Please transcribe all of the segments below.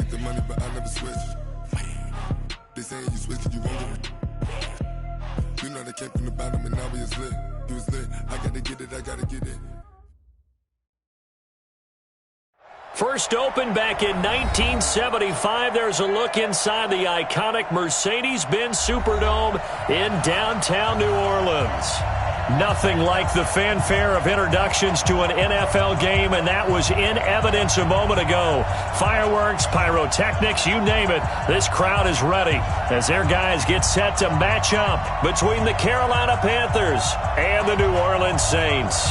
want the money, but I never switch. They saying you switch it, you won't get it. You know they came from the bottom and now we is lit. You was lit. I gotta get it, I gotta get it. First opened back in 1975. There's a look inside the iconic Mercedes-Benz Superdome in downtown New Orleans. Nothing like the fanfare of introductions to an NFL game, and that was in evidence a moment ago. Fireworks, pyrotechnics, you name it. This crowd is ready as their guys get set to match up between the Carolina Panthers and the New Orleans Saints.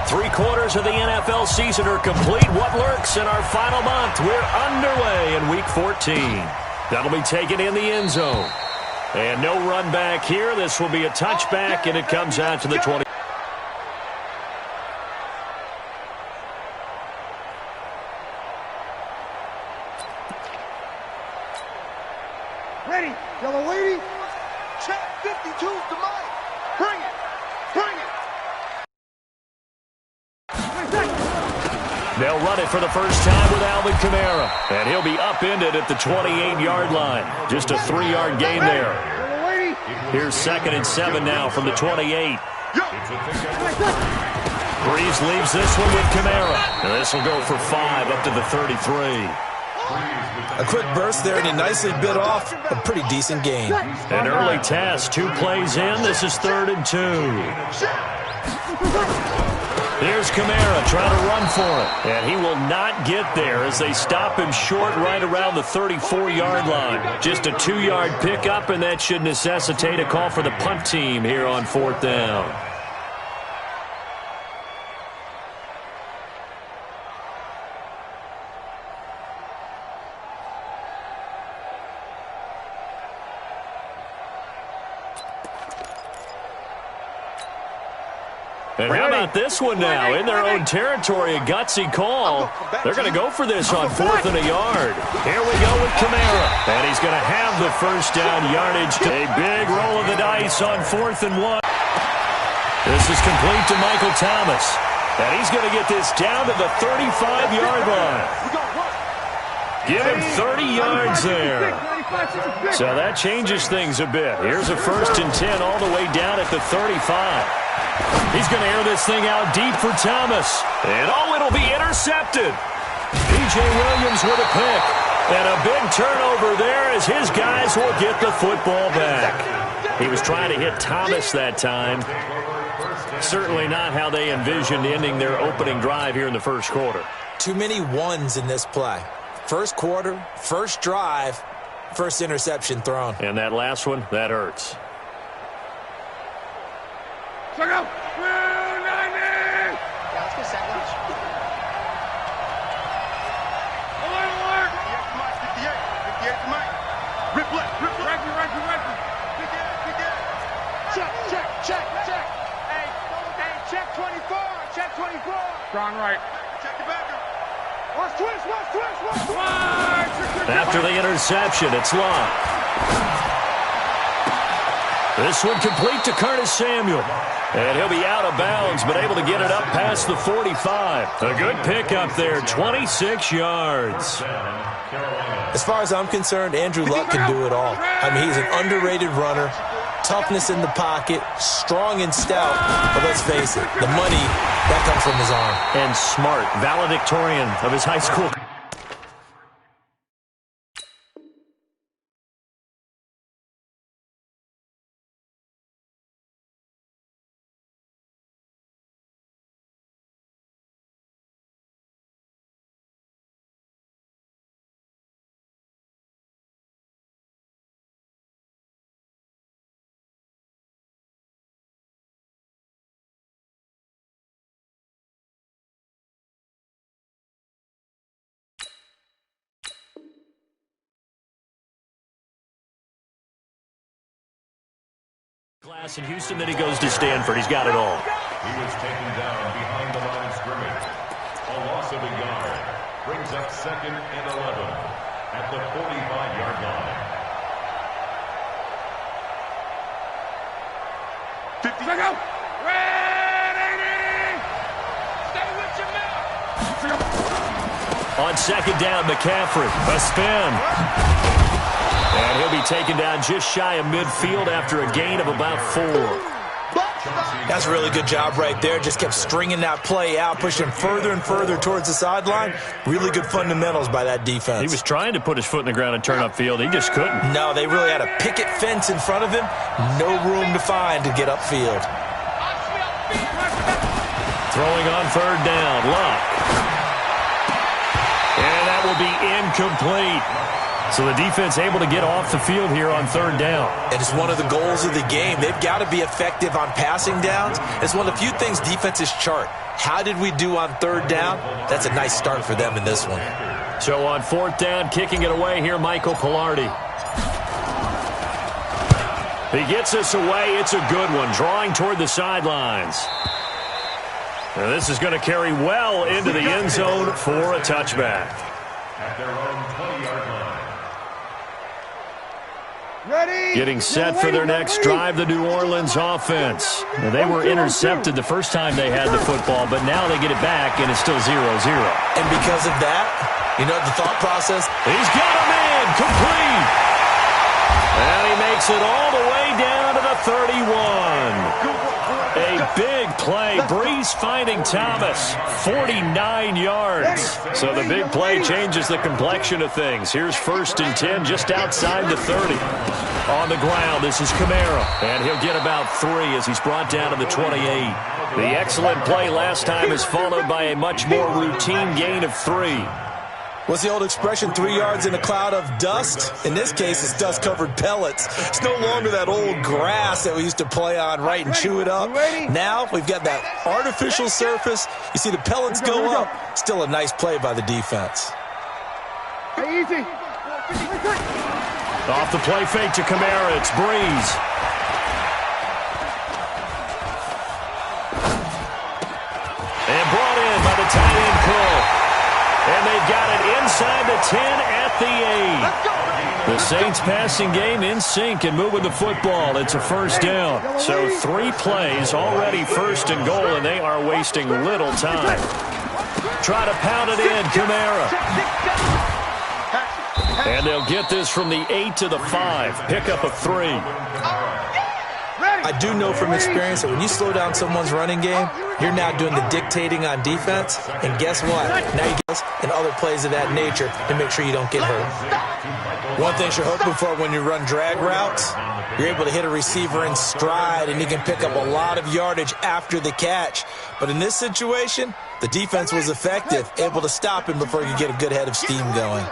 Three-quarters of the NFL season are complete. What lurks in our final month? We're underway in Week 14. That'll be taken in the end zone. And no run back here. This will be a touchback, and it comes out to the 20. Ready, yellow lady. Check 52's the mic. Bring it. Bring it. They'll run it for the first time with Alvin Kamara. And he'll be upended at the 28-yard line. Just a 3-yard gain there. Here's 2nd and 7 now from the 28. Breeze leaves this one with Kamara. And this will go for 5 up to the 33. A quick burst there, and he nicely bit off a pretty decent gain. An early test. 2 plays in. This is 3rd and 2. Here's Kamara trying to run for it. And he will not get there as they stop him short right around the 34-yard line. Just a 2-yard pickup, and that should necessitate a call for the punt team here on 4th down. And how about this one now? In their own territory, a gutsy call. They're going to go for this on 4th and a yard. Here we go with Kamara. And he's going to have the first down yardage. A big roll of the dice on 4th and 1. This is complete to Michael Thomas. And he's going to get this down to the 35-yard line. Give him 30 yards there. So that changes things a bit. Here's a 1st and 10 all the way down at the 35. He's going to air this thing out deep for Thomas. And it'll be intercepted. P.J. Williams with a pick. And a big turnover there as his guys will get the football back. He was trying to hit Thomas that time. Certainly not how they envisioned ending their opening drive here in the first quarter. Too many ones in this play. First quarter, first drive, first interception thrown. And that last one, that hurts. Check out. Let's go second. Alert. 58 to Mike. Rip left. Check. Hey, check 24. Check 24. Strong right. Check the back. Watch twist. After the interception, it's locked. This one complete to Curtis Samuel. And he'll be out of bounds, but able to get it up past the 45. A good pickup there, 26 yards. As far as I'm concerned, Andrew Luck can do it all. I mean, he's an underrated runner, toughness in the pocket, strong and stout. But let's face it, the money, that comes from his arm. And smart, valedictorian of his high school. Class in Houston, then he goes to Stanford. He's got it all. He was taken down behind the line of scrimmage. A loss of a yard brings up 2nd and 11 at the 45-yard line. 50. Ready. Stay with your man. On second down, McCaffrey. A spin. And he'll be taken down just shy of midfield after a gain of about 4. That's a really good job right there. Just kept stringing that play out, pushing further and further towards the sideline. Really good fundamentals by that defense. He was trying to put his foot in the ground and turn upfield. He just couldn't. No, they really had a picket fence in front of him. No room to find to get upfield. Throwing on third down, Luck. And that will be incomplete. So the defense able to get off the field here on third down. And it's one of the goals of the game. They've got to be effective on passing downs. It's one of the few things defenses chart. How did we do on third down? That's a nice start for them in this one. So on fourth down, kicking it away here, Michael Pilardi. He gets us away. It's a good one, drawing toward the sidelines. Now this is going to carry well into the end zone for a touchback. At their own 20-yard line. Ready. Getting set for their next drive, the New Orleans offense. Now, they were intercepted the first time they had the football, but now they get it back, and it's still 0-0. And because of that, you know the thought process? He's got a man, complete. And he makes it all the way down to the 31. A big play. Breeze finding Thomas. 49 yards. So the big play changes the complexion of things. Here's 1st and 10 just outside the 30. On the ground, this is Kamara. And he'll get about 3 as he's brought down to the 28. The excellent play last time is followed by a much more routine gain of 3. What's the old expression, 3 yards in a cloud of dust? In this case, it's dust-covered pellets. It's no longer that old grass that we used to play on, right, and chew it up. Now we've got that artificial surface. You see the pellets go up. Still a nice play by the defense. Hey, easy. Off the play fake to Kamara, it's Breeze. And brought in by the tight end Cole. And they've got it inside the 10 at the 8. The Saints passing game in sync and moving the football. It's a first down. So 3 plays, already 1st and goal, and they are wasting little time. Try to pound it in, Kamara. And they'll get this from the 8 to the 5. Pickup of 3. I do know from experience that when you slow down someone's running game, you're now doing the dictating on defense. And guess what? Now you get and other plays of that nature to make sure you don't get hurt. One thing you're hoping for when you run drag routes, you're able to hit a receiver in stride and you can pick up a lot of yardage after the catch. But in this situation, the defense was effective, able to stop him before you get a good head of steam going.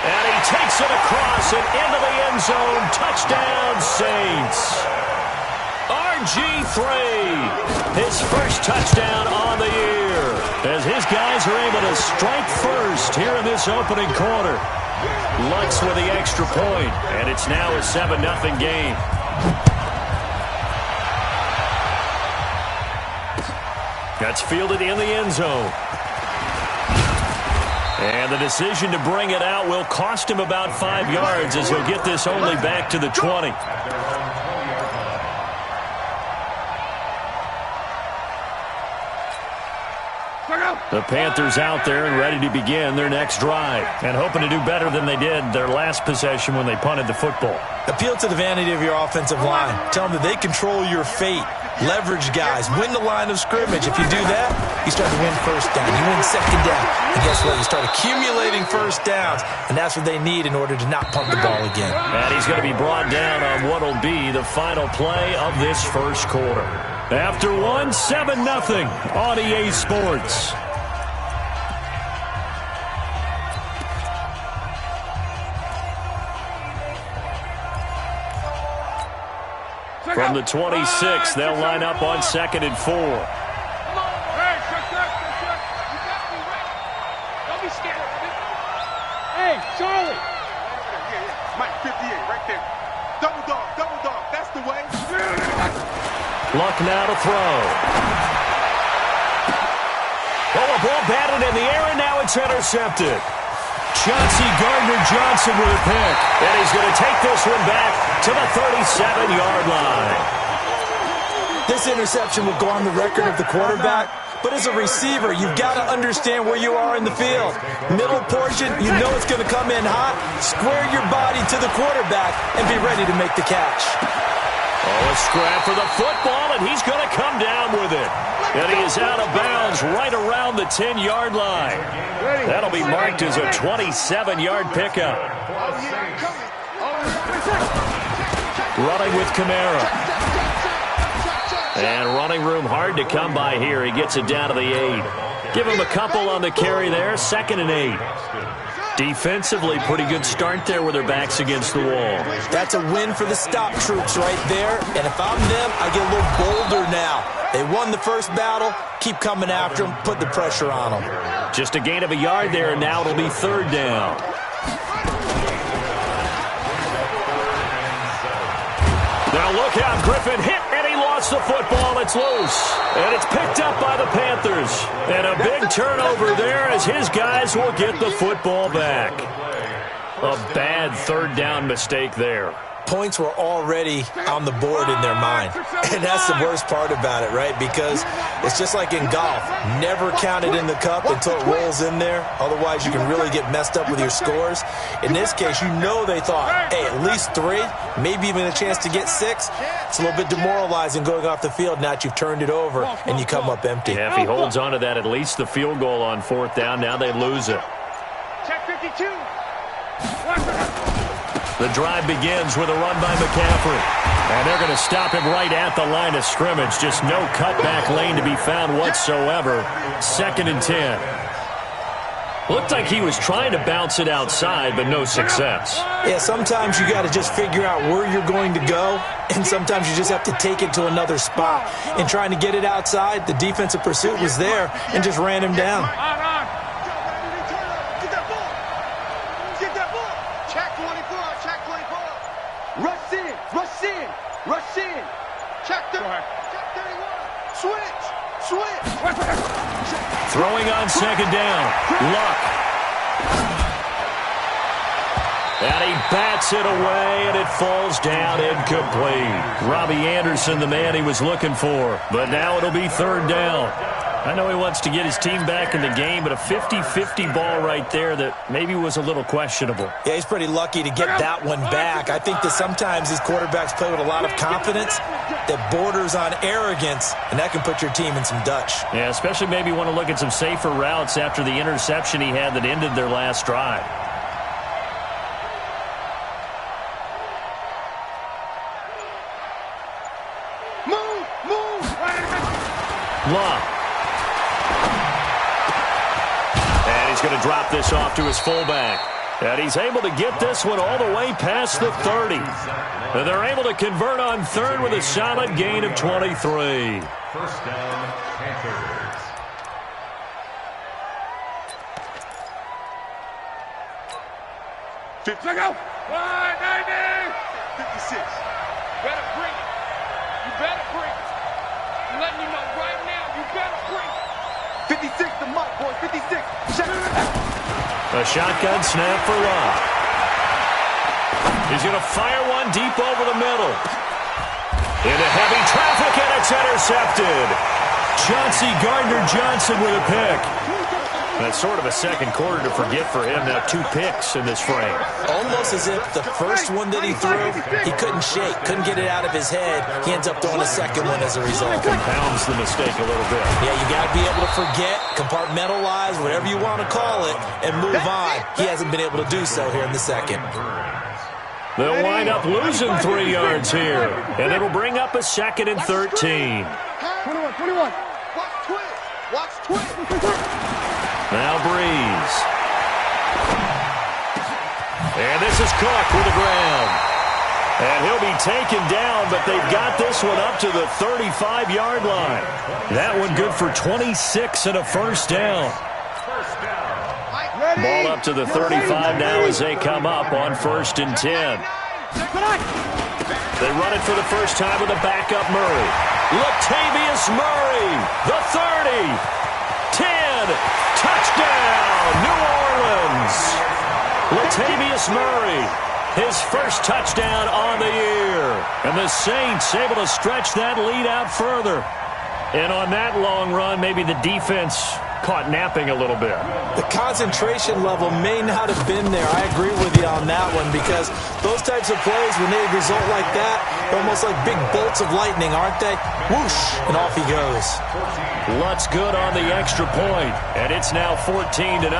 And he takes it across and into the end zone. Touchdown, Saints. RG3, his first touchdown on the year, as his guys are able to strike first here in this opening quarter. Lutz with the extra point, and it's now a 7-0 game. That's fielded in the end zone. And the decision to bring it out will cost him about 5 yards, as he'll get this only back to the 20. The Panthers out there and ready to begin their next drive, and hoping to do better than they did their last possession when they punted the football. Appeal to the vanity of your offensive line. Tell them that they control your fate. Leverage guys. Win the line of scrimmage. If you do that, you start to win first down. You win second down. And guess what? You start accumulating first downs, and that's what they need in order to not punt the ball again. And he's going to be brought down on what will be the final play of this first quarter. After one, 7-0 on EA Sports. From the 26, they'll line up on 2nd and 4. Don't be scared. Hey, Charlie. Mike 58 right there. Double dog. That's the way. Luck now to throw. Oh, a ball batted in the air, and now it's intercepted. Chauncey Gardner-Johnson with a pick. And he's going to take this one back to the 37-yard line. This interception will go on the record of the quarterback, but as a receiver, you've got to understand where you are in the field. Middle portion, you know it's going to come in hot. Square your body to the quarterback and be ready to make the catch. Oh, a scrap for the football, and he's going to come down with it. And he is out of bounds right around the 10-yard line. That'll be marked as a 27-yard pickup. Running with Kamara. And running room hard to come by here. He gets it down to the 8. Give him a couple on the carry there. 2nd and 8. Defensively, pretty good start there with their backs against the wall. That's a win for the stop troops right there. And if I'm them, I get a little bolder now. They won the first battle. Keep coming after them. Put the pressure on them. Just a gain of a yard there, and now it'll be 3rd down. Now look out, Griffin hit, and he lost the football. It's loose, and it's picked up by the Panthers. And a big turnover there as his guys will get the football back. A bad 3rd down mistake there. Points were already on the board in their mind. And that's the worst part about it, right? Because it's just like in golf. Never count it in the cup until it rolls in there. Otherwise, you can really get messed up with your scores. In this case, you know they thought, hey, at least 3, maybe even a chance to get 6. It's a little bit demoralizing going off the field now that you've turned it over and you come up empty. Yeah, if he holds on to that, at least the field goal on 4th down, now they lose it. Check 52. The drive begins with a run by McCaffrey. And they're going to stop him right at the line of scrimmage. Just no cutback lane to be found whatsoever. 2nd and 10. Looked like he was trying to bounce it outside, but no success. Yeah, sometimes you got to just figure out where you're going to go, and sometimes you just have to take it to another spot. In trying to get it outside, the defensive pursuit was there and just ran him down. Rush in. Check 31. Switch. Throwing on 2nd down. Luck. And he bats it away, and it falls down incomplete. Robbie Anderson, the man he was looking for. But now it'll be 3rd down. I know he wants to get his team back in the game, but a 50-50 ball right there that maybe was a little questionable. Yeah, he's pretty lucky to get that one back. I think that sometimes these quarterbacks play with a lot of confidence that borders on arrogance, and that can put your team in some Dutch. Yeah, especially maybe want to look at some safer routes after the interception he had that ended their last drive. Move! Luck. He's going to drop this off to his fullback. And he's able to get this one all the way past the 30. And they're able to convert on 3rd with a solid gain of 23. 1st down, Panthers. Check out. 190. 56. Better bring it. You better bring it. I'm letting you know right now, you better bring it. 56 the mark, boy. 56. A shotgun snap for Love. He's going to fire one deep over the middle. Into heavy traffic, and it's intercepted. Chauncey Gardner-Johnson with a pick. That's sort of a second quarter to forget for him. Now 2 picks in this frame. Almost as if the first one that he threw, he couldn't shake, couldn't get it out of his head. He ends up throwing a second one as a result. Compounds the mistake a little bit. Yeah, you got to be able to forget, compartmentalize, whatever you want to call it, and move on. He hasn't been able to do so here in the second. They'll wind up losing 3 yards here, and it'll bring up a 2nd and 13. 21. Watch twist. Now Breeze. And this is Cook with the ground. And he'll be taken down, but they've got this one up to the 35-yard line. That one good for 26 and a 1st down. Ball up to the 35 now as they come up on 1st and 10. They run it for the first time with a backup Murray. Latavius Murray, the 30, 10, touchdown, New Orleans. Latavius Murray, his first touchdown on the year. And the Saints able to stretch that lead out further. And on that long run, maybe the defense caught napping a little bit. The concentration level may not have been there. I agree with you on that one, because those types of plays, when they result like that, they're almost like big bolts of lightning, aren't they? Whoosh, and off he goes. Lutz good on the extra point, and it's now 14-0.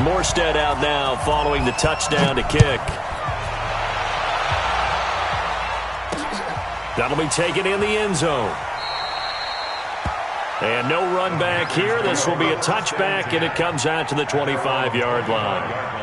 Morstead out now following the touchdown to kick. That'll be taken in the end zone. And no run back here. This will be a touchback, and it comes out to the 25-yard line.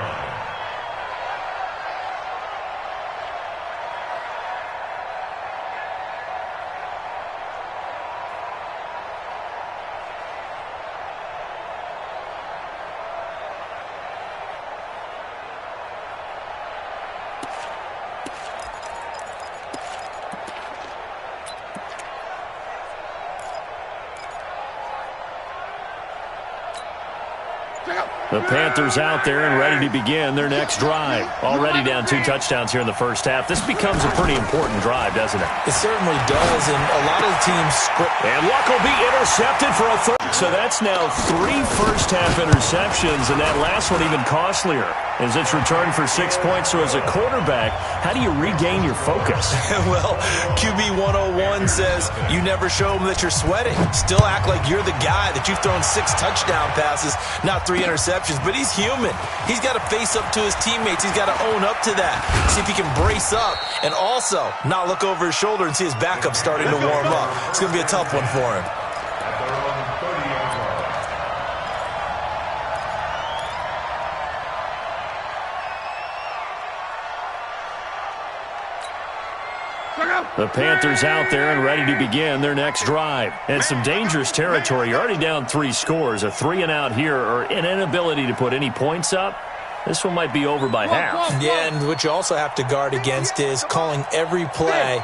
The Panthers out there and ready to begin their next drive. Already down 2 touchdowns here in the first half. This becomes a pretty important drive, doesn't it? It certainly does, and a lot of teams script. And Luck will be intercepted for a third. So that's now 3 first-half interceptions, and that last one even costlier as it's returned for 6 points. So as a quarterback, how do you regain your focus? Well, QB 101 says you never show them that you're sweating. Still act like you're the guy, that you've thrown 6 touchdown passes, not 3 interceptions. But he's human. He's got to face up to his teammates. He's got to own up to that. See if he can brace up and also not look over his shoulder and see his backup starting to warm up. It's going to be a tough one for him. The Panthers out there and ready to begin their next drive. And some dangerous territory. You're already down 3 scores. A 3-and-out here, or an inability to put any points up. This one might be over by half. Yeah, and what you also have to guard against is calling every play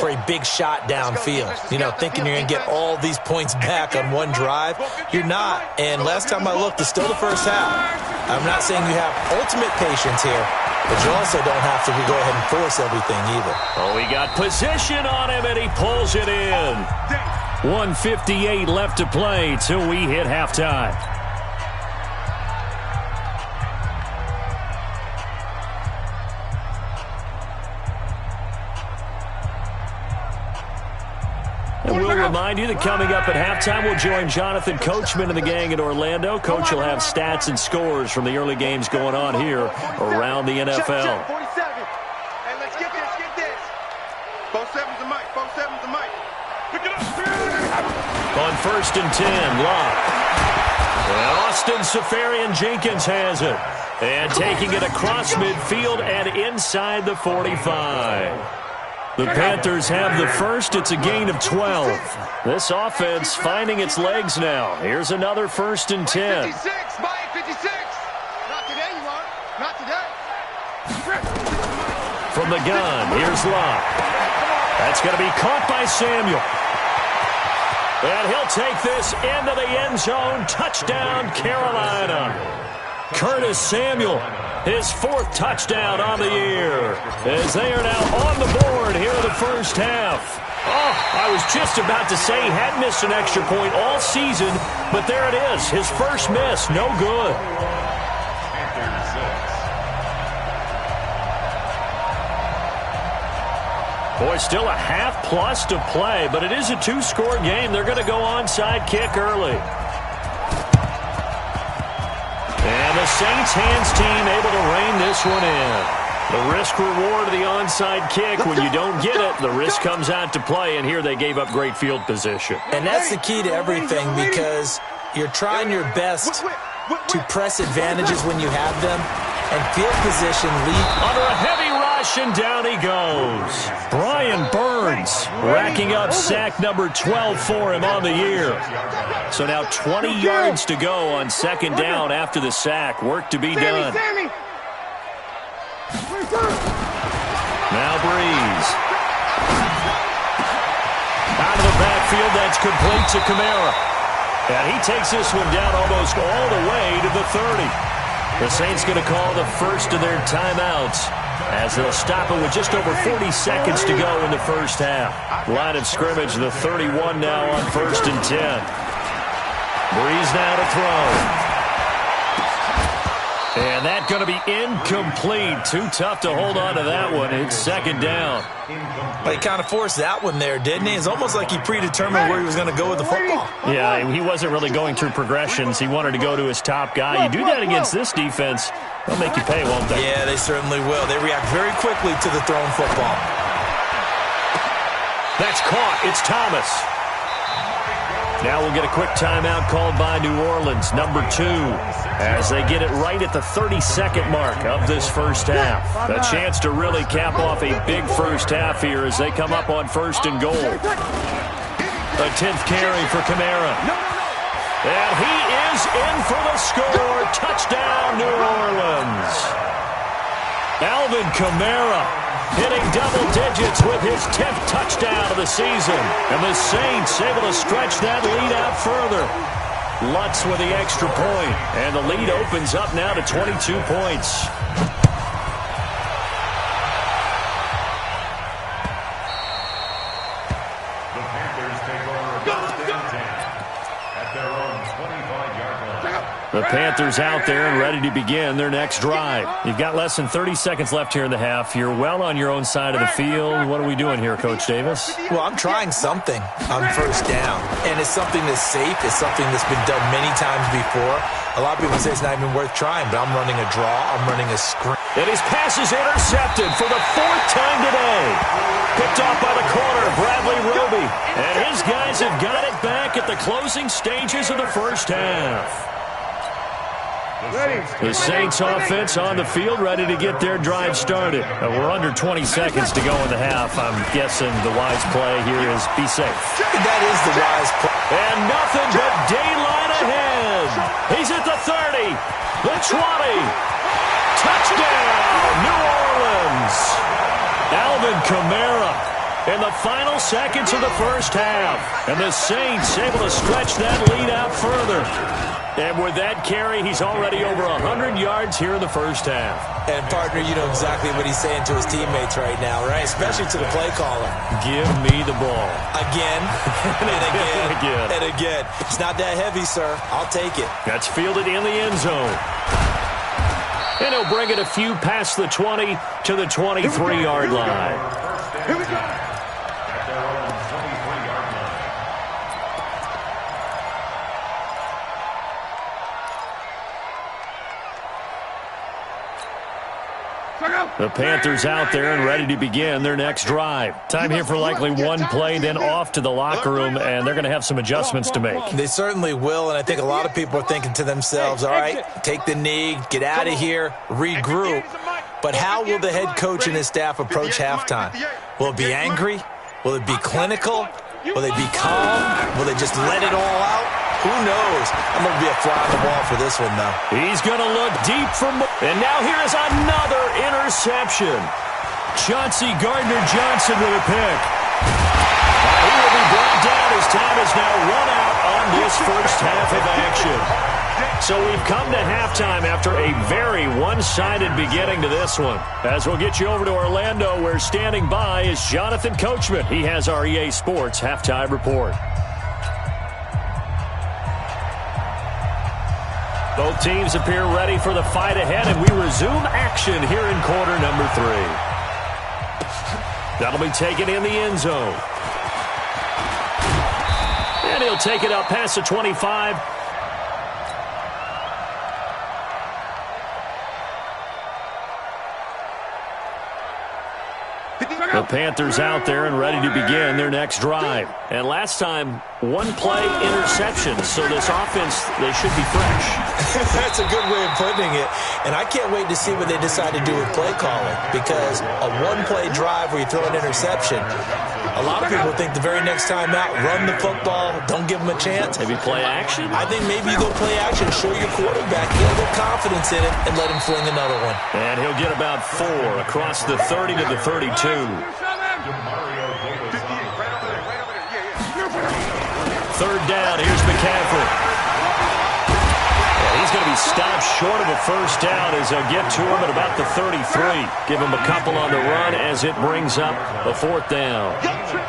for a big shot downfield. You know, thinking you're going to get all these points back on one drive. You're not. And last time I looked, it's still the first half. I'm not saying you have ultimate patience here, but you also don't have to go ahead and force everything either. Oh, he got position on him, and he pulls it in. 1:58 left to play till we hit halftime. And we'll remind you that coming up at halftime, we'll join Jonathan Coachman and the gang in Orlando. Coach will have stats and scores from the early games going on here around the NFL. Check, 47. Hey, let's get this. 47's the mic. 47's the mic. Pick it up. On 1st and 10, Locke. And Austin Safarian-Jenkins has it. And taking it across midfield and inside the 45. The Panthers have the first. It's a gain of 12. This offense finding its legs now. Here's another 1st and 10. 56, Mike, 56. Not today, you are. Not today. From the gun, here's Locke. That's going to be caught by Samuel. And he'll take this into the end zone. Touchdown, Carolina. Curtis Samuel, his 4th touchdown on the year, as they are now on the board here in the first half. Oh, I was just about to say he had missed an extra point all season, but there it is, his first miss, no good. Boy, still a half plus to play, but it is a 2-score game. They're going to go onside kick early. And the Saints hands team able to rein this one in. The risk-reward of the onside kick, when you don't get it, the risk comes out to play, and here they gave up great field position. And that's the key to everything, because you're trying your best to press advantages when you have them, and field position lead. Under a heavy rush, and down he goes. Brian Burns racking up sack number 12 for him on the year. So now 20 yards to go on 2nd down after the sack. Work to be done. Now Breeze. Out of the backfield, that's complete to Kamara. And he takes this one down almost all the way to the 30. The Saints going to call the first of their timeouts as they'll stop it with just over 40 seconds to go in the first half. Line of scrimmage, the 31 now on 1st and 10. Breeze now to throw. And that's going to be incomplete. Too tough to hold on to that one. It's 2nd down. Well, he kind of forced that one there, didn't he? It's almost like he predetermined where he was going to go with the football. Yeah, he wasn't really going through progressions. He wanted to go to his top guy. You do that against this defense, they'll make you pay, won't they? Yeah, they certainly will. They react very quickly to the thrown football. That's caught. It's Thomas. Now we'll get a quick timeout called by New Orleans, number 2, as they get it right at the 32nd mark of this first half. A chance to really cap off a big first half here as they come up on 1st and goal. A 10th carry for Kamara. And he is in for the score. Touchdown, New Orleans. Alvin Kamara hitting double digits with his 10th touchdown of the season. And the Saints able to stretch that lead out further. Lutz with the extra point. And the lead opens up now to 22 points. The Panthers take over a 1st and 10 at their own 25-yard line. The Panthers out there and ready to begin their next drive. You've got less than 30 seconds left here in the half. You're well on your own side of the field. What are we doing here, Coach Davis? Well, I'm trying something on 1st down, and it's something that's safe. It's something that's been done many times before. A lot of people say it's not even worth trying, but I'm running a draw. I'm running a screen. And his pass is intercepted for the 4th time today. Picked off by the corner, Bradley Roby. And his guys have got it back at the closing stages of the first half. The Saints offense on the field, ready to get their drive started. We're under 20 seconds to go in the half. I'm guessing the wise play here is be safe. That is the wise play. And nothing but daylight ahead. He's at the 30, the 20. Touchdown, New Orleans. Alvin Kamara in the final seconds of the first half. And the Saints able to stretch that lead out further. And with that carry, he's already over 100 yards here in the first half. And, partner, you know exactly what he's saying to his teammates right now, right? Especially to the play caller. Give me the ball. Again, and again, and again. It's not that heavy, sir. I'll take it. That's fielded in the end zone. And he'll bring it a few past the 20 to the 23-yard line. Here we go. At their own 23-yard line. The Panthers out there and ready to begin their next drive. Time here for likely one play, then off to the locker room, and they're going to have some adjustments to make. They certainly will, and I think a lot of people are thinking to themselves, all right, take the knee, get out of here, regroup. But how will the head coach and his staff approach halftime? Will it be angry? Will it be clinical? Will they be calm? Will they just let it all out? Who knows? I'm going to be a fly on the wall for this one, though. He's going to look deep for more. And now here's another interception. Chauncey Gardner-Johnson with a pick. He will be brought down as time is now run out on this first half of action. So we've come to halftime after a very one-sided beginning to this one. As we'll get you over to Orlando, where standing by is Jonathan Coachman. He has our EA Sports halftime report. Both teams appear ready for the fight ahead, and we resume action here in quarter number 3. That'll be taken in the end zone. And he'll take it up past the 25. The Panthers out there and ready to begin their next drive. And last time, one play interception. So this offense, they should be fresh. That's a good way of putting it. And I can't wait to see what they decide to do with play calling. Because a one-play drive where you throw an interception, a lot of people think the very next time out, run the football, don't give them a chance. Maybe play action? I think maybe you go play action, show your quarterback, get a little confidence in it, and let him fling another one. And he'll get about 4 across the 30 to the 32. Third down, here's McCaffrey. And he's going to be stopped short of a first down as they'll get to him at about the 33. Give him a couple on the run as it brings up a fourth down. Motion.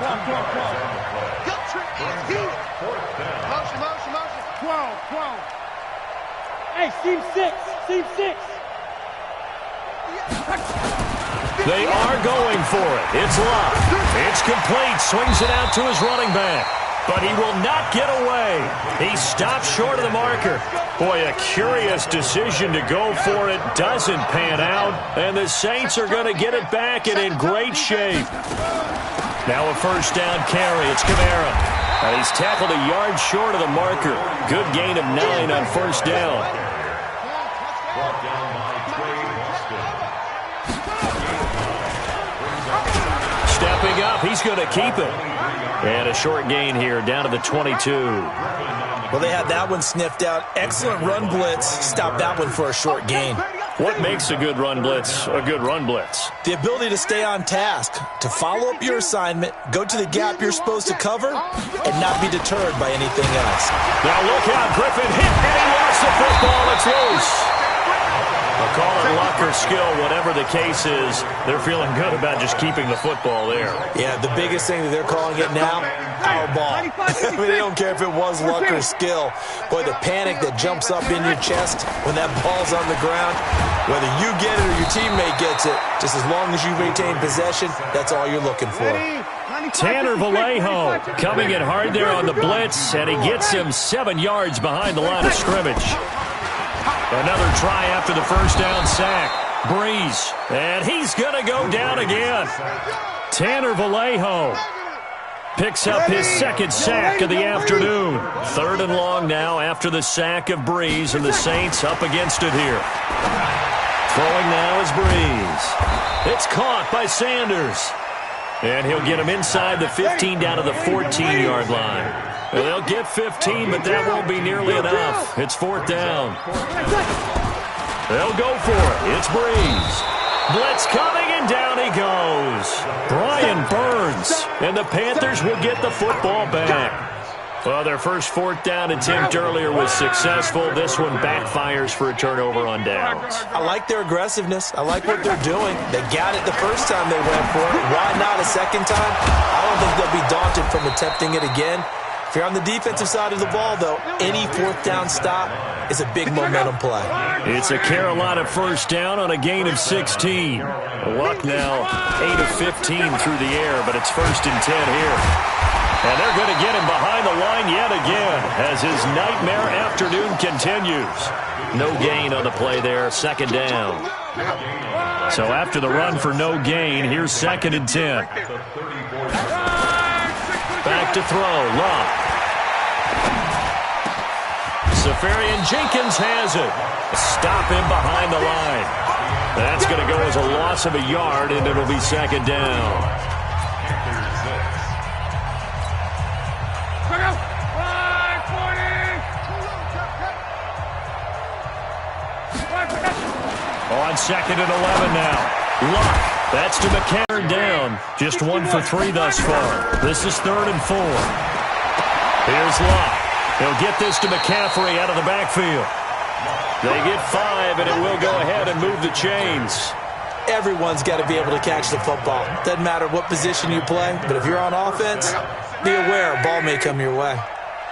12. Hey, seam 6. They are going for it. It's Luck. It's complete. Swings it out to his running back. But he will not get away. He stops short of the marker. Boy, a curious decision to go for it. Doesn't pan out. And the Saints are going to get it back and in great shape. Now a first down carry. It's Kamara. And he's tackled a yard short of the marker. Good gain of 9 on first down. Stepping up, he's going to keep it. And a short gain here, down to the 22. Well, they had that one sniffed out. Excellent run blitz. Stop that one for a short gain. What makes a good run blitz a good run blitz? The ability to stay on task, to follow up your assignment, go to the gap you're supposed to cover, and not be deterred by anything else. Now look out, Griffin hit, and he lost the football. It's loose. I'll call it luck or skill, whatever the case is. They're feeling good about just keeping the football there. Yeah, the biggest thing that they're calling it now, our ball. I mean, they don't care if it was luck or skill. Boy, the panic that jumps up in your chest when that ball's on the ground, whether you get it or your teammate gets it, just as long as you maintain possession, that's all you're looking for. Tanner Vallejo coming in hard there on the blitz, and he gets him 7 yards behind the line of scrimmage. Another try after the first down sack. Breeze, and he's going to go down again. Tanner Vallejo picks up his second sack of the afternoon. 3rd and long now after the sack of Breeze, and the Saints up against it here. Throwing now is Breeze. It's caught by Sanders. And he'll get him inside the 15 down to the 14-yard line. And they'll get 15, but that won't be nearly enough. It's 4th down. They'll go for it. It's Breeze. Blitz coming, and down he goes. Brian Burns. And the Panthers will get the football back. Well, their first 4th down attempt earlier was successful. This one backfires for a turnover on downs. I like their aggressiveness. I like what they're doing. They got it the first time they went for it. Why not a second time? I don't think they'll be daunted from attempting it again. If you're on the defensive side of the ball, though, any 4th down stop is a big momentum play. It's a Carolina first down on a gain of 16. Luck now 8 of 15 through the air, but it's 1st and 10 here. And they're going to get him behind the line yet again as his nightmare afternoon continues. No gain on the play there, 2nd down. So after the run for no gain, here's 2nd and 10. Back to throw, Luck. Safarian Jenkins has it. Stop him behind the line. That's going to go as a loss of a yard, and it'll be 2nd down. On 2nd and 11 now. Luck. That's to McCarron down. Just 1 for 3 thus far. This is 3rd and 4. Here's Luck. He'll get this to McCaffrey out of the backfield. They get 5, and it will go ahead and move the chains. Everyone's got to be able to catch the football. Doesn't matter what position you play, but if you're on offense, be aware a ball may come your way.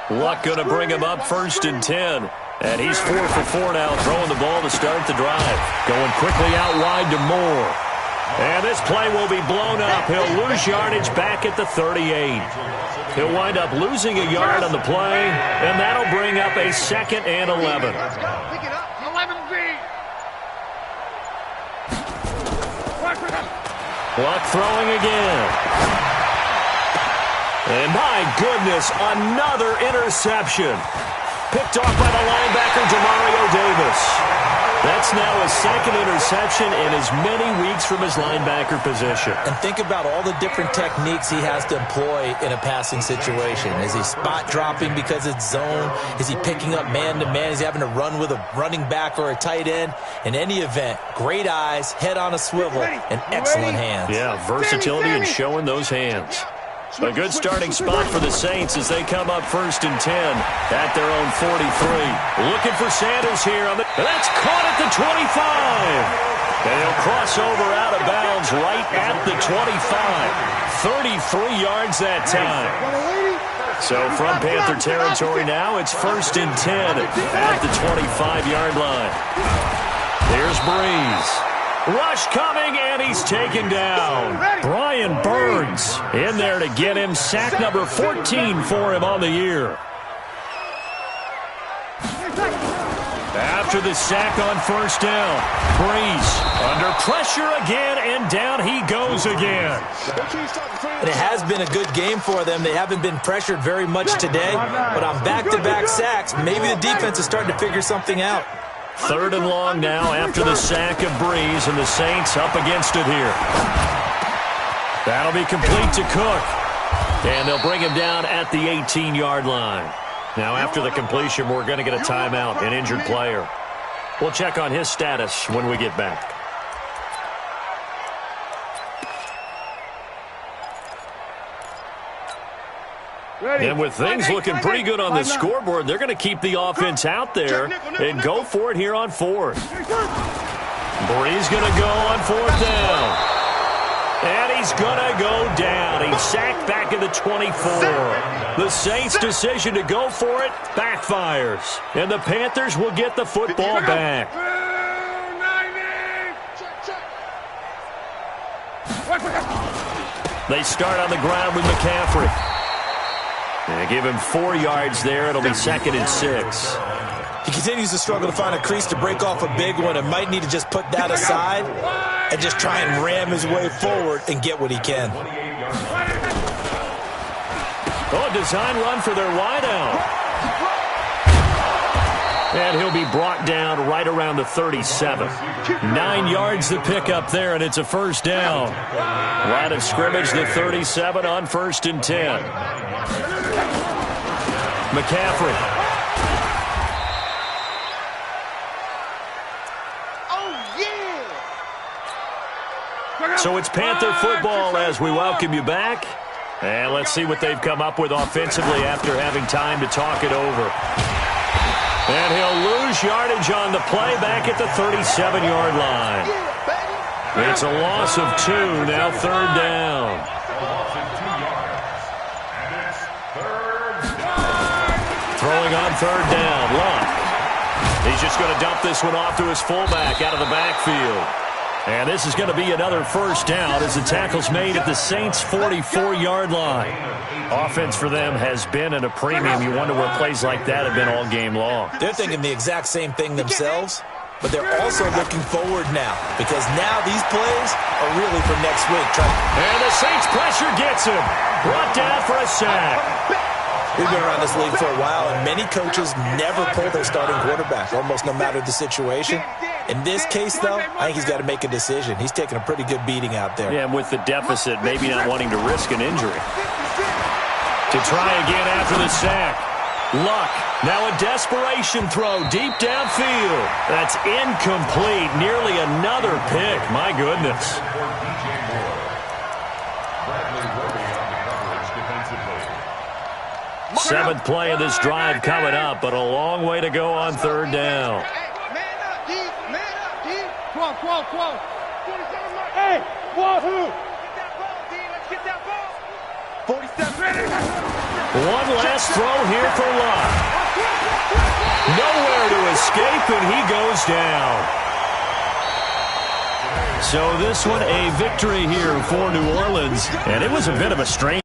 Luck going to bring him up 1st and 10. And he's 4 for 4 now, throwing the ball to start the drive. Going quickly out wide to Moore. And this play will be blown up. He'll lose yardage back at the 38. He'll wind up losing a yard on the play, and that'll bring up a 2nd and 11. Luck throwing again. And my goodness, another interception. Picked off by the linebacker, Demario Davis. That's now his 2nd interception in as many weeks from his linebacker position. And think about all the different techniques he has to employ in a passing situation. Is he spot dropping because it's zone? Is he picking up man-to-man? Is he having to run with a running back or a tight end? In any event, great eyes, head on a swivel, and excellent hands. Yeah, versatility and showing those hands. A good starting spot for the Saints as they come up 1st and 10 at their own 43. Looking for Sanders here. That's caught at the 25. And he'll cross over out of bounds right at the 25. 33 yards that time. So from Panther territory now, it's 1st and 10 at the 25-yard line. There's Breeze. Rush coming, and he's taken down. Brian Burns in there to get him. Sack number 14 for him on the year. After the sack on 1st down, Breeze under pressure again, and down he goes again. And it has been a good game for them. They haven't been pressured very much today, but on back-to-back sacks, maybe the defense is starting to figure something out. 3rd and long now after the sack of Breeze, and the Saints up against it here. That'll be complete to Cook, and they'll bring him down at the 18-yard line. Now, after the completion, we're going to get a timeout, an injured player. We'll check on his status when we get back. And with things looking pretty good on the scoreboard, they're going to keep the offense out there and go for it here on 4th. Breeze going to go on 4th down. And he's going to go down. He's sacked back at the 24. The Saints' decision to go for it backfires. And the Panthers will get the football back. They start on the ground with McCaffrey. They give him 4 yards there. It'll be 2nd and 6. He continues to struggle to find a crease to break off a big one and might need to just put that aside and just try and ram his way forward and get what he can. Oh, design run for their wideout. And he'll be brought down right around the 37. 9 yards to pick up there, and it's a 1st down. Line of scrimmage, the 37 on 1st and 10. McCaffrey. So it's Panther football as we welcome you back. And let's see what they've come up with offensively after having time to talk it over. And he'll lose yardage on the play back at the 37-yard line. It's a loss of 2, now 3rd down. Throwing on 3rd down, Luck. He's just going to dump this one off to his fullback out of the backfield. And this is going to be another 1st down as the tackle's made at the Saints' 44-yard line. Offense for them has been at a premium. You wonder where plays like that have been all game long. They're thinking the exact same thing themselves, but they're also looking forward now because now these plays are really for next week. And the Saints pressure gets him. Brought down for a sack. We've been around this league for a while, and many coaches never pull their starting quarterback, almost no matter the situation. In this case, though, I think he's got to make a decision. He's taking a pretty good beating out there. Yeah, and with the deficit, maybe not wanting to risk an injury. To try again after the sack. Luck. Now a desperation throw deep downfield. That's incomplete. Nearly another pick. My goodness. 7th play of this drive coming up, but a long way to go on 3rd down. Hey, wahoo! Let's get that ball. 47. One last throw here for Luck. Nowhere to escape, and he goes down. So this one a victory here for New Orleans, and it was a bit of a strain.